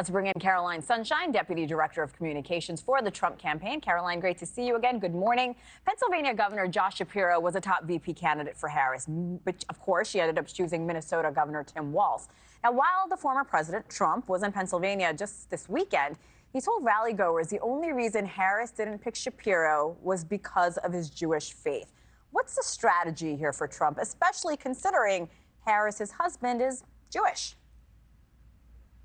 Let's bring in Caroline Sunshine, Deputy Director of Communications for the Trump campaign. Caroline, great to see you again. Good morning. Pennsylvania Governor Josh Shapiro was a top VP candidate for Harris, but of course she ended up choosing Minnesota Governor Tim Walz. Now, while the former President Trump was in Pennsylvania just this weekend, he told rallygoers the only reason Harris didn't pick Shapiro was because of his Jewish faith. What's the strategy here for Trump, especially considering Harris's husband is Jewish?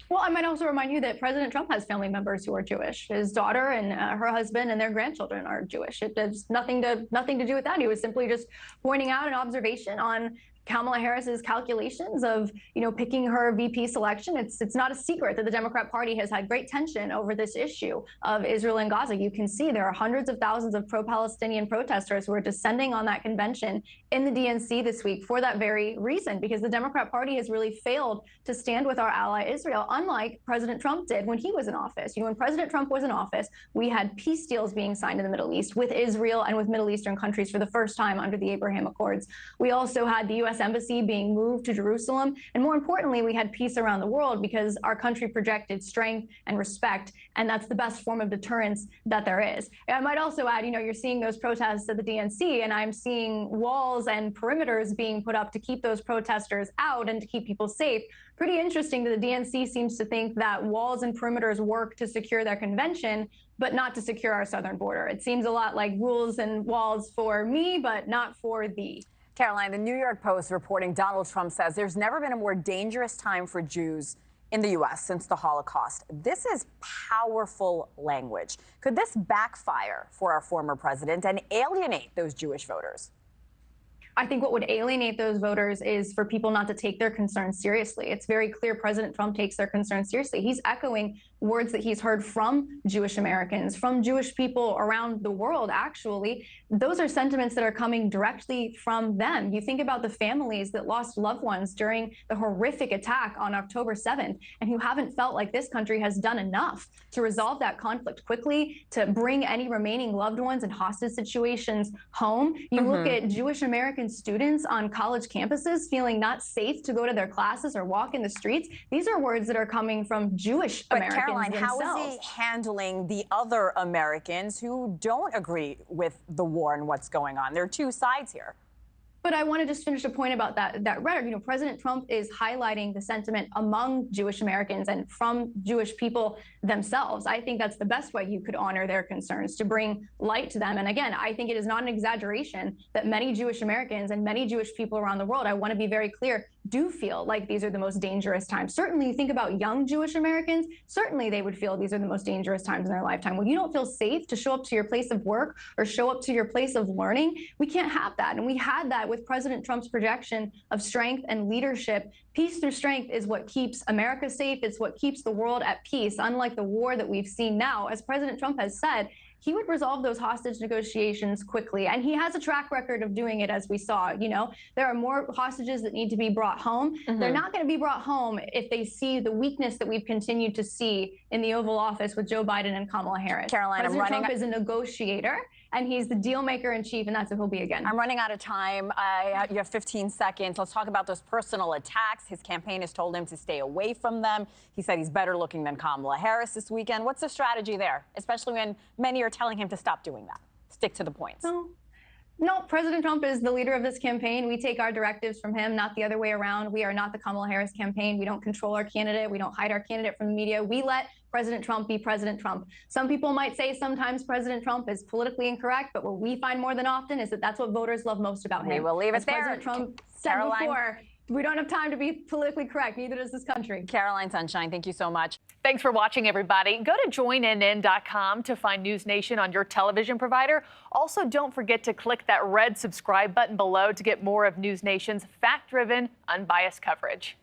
Well, I might also remind you that President Trump has family members who are Jewish. His daughter and her husband and their grandchildren are Jewish. It has nothing to do with that. He was simply just pointing out an observation on Kamala Harris's calculations of, picking her VP selection. It's not a secret that the Democrat Party has had great tension over this issue of Israel and Gaza. You can see there are hundreds of thousands of pro-Palestinian protesters who are descending on that convention in the DNC this week for that very reason, because the Democrat Party has really failed to stand with our ally Israel, unlike President Trump did when he was in office. When President Trump was in office, we had peace deals being signed in the Middle East with Israel and with Middle Eastern countries for the first time under the Abraham Accords. We also had the U.S. Embassy being moved to Jerusalem. And more importantly, we had peace around the world because our country projected strength and respect. And that's the best form of deterrence that there is. I might also add, you're seeing those protests at the DNC, and I'm seeing walls and perimeters being put up to keep those protesters out and to keep people safe. Pretty interesting that the DNC seems to think that walls and perimeters work to secure their convention, but not to secure our southern border. It seems a lot like rules and walls for me, but not for thee. Caroline, the New York Post reporting Donald Trump says there's never been a more dangerous time for Jews in the U.S. since the Holocaust. This is powerful language. Could this backfire for our former president and alienate those Jewish voters? I think what would alienate those voters is for people not to take their concerns seriously. It's very clear President Trump takes their concerns seriously. He's echoing words that he's heard from Jewish Americans, from Jewish people around the world, actually. Those are sentiments that are coming directly from them. You think about the families that lost loved ones during the horrific attack on October 7th and who haven't felt like this country has done enough to resolve that conflict quickly, to bring any remaining loved ones in hostage situations home. You look at Jewish American students on college campuses feeling not safe to go to their classes or walk in the streets. These are words that are coming from Jewish Americans. Caroline, how is he handling the other Americans who don't agree with the war and what's going on? There are two sides here. But I want to just finish a point about that rhetoric. President Trump is highlighting the sentiment among Jewish Americans and from Jewish people themselves. I think that's the best way you could honor their concerns, to bring light to them. And again, I think it is not an exaggeration that many Jewish Americans and many Jewish people around the world, I want to be very clear, do feel like these are the most dangerous times. Certainly, you think about young Jewish Americans, certainly they would feel these are the most dangerous times in their lifetime. When you don't feel safe to show up to your place of work or show up to your place of learning, we can't have that. And we had that with President Trump's projection of strength and leadership. Peace through strength is what keeps America safe. It's what keeps the world at peace, unlike the war that we've seen now. As President Trump has said, he would resolve those hostage negotiations quickly. And he has a track record of doing it, as we saw. There are more hostages that need to be brought home. They're not going to be brought home if they see the weakness that we've continued to see in the Oval Office with Joe Biden and Kamala Harris. Caroline, President Trump is a negotiator, and he's the deal maker in chief, and that's what he'll be again. I'm running out of time. You have 15 seconds. Let's talk about those personal attacks. His campaign has told him to stay away from them. He said he's better looking than Kamala Harris this weekend. What's the strategy there, especially when many are telling him to stop doing that? Stick to the points. No, President Trump is the leader of this campaign. We take our directives from him, not the other way around. We are not the Kamala Harris campaign. We don't control our candidate. We don't hide our candidate from the media. We let President Trump be President Trump. Some people might say sometimes President Trump is politically incorrect, but what we find more than often is that that's what voters love most about him. We will leave it As there. President Trump said before, we don't have time to be politically correct. Neither does this country. Caroline Sunshine, thank you so much. Thanks for watching, everybody. Go to joinnn.com to find NewsNation on your television provider. Also, don't forget to click that red subscribe button below to get more of NewsNation's fact-driven, unbiased coverage.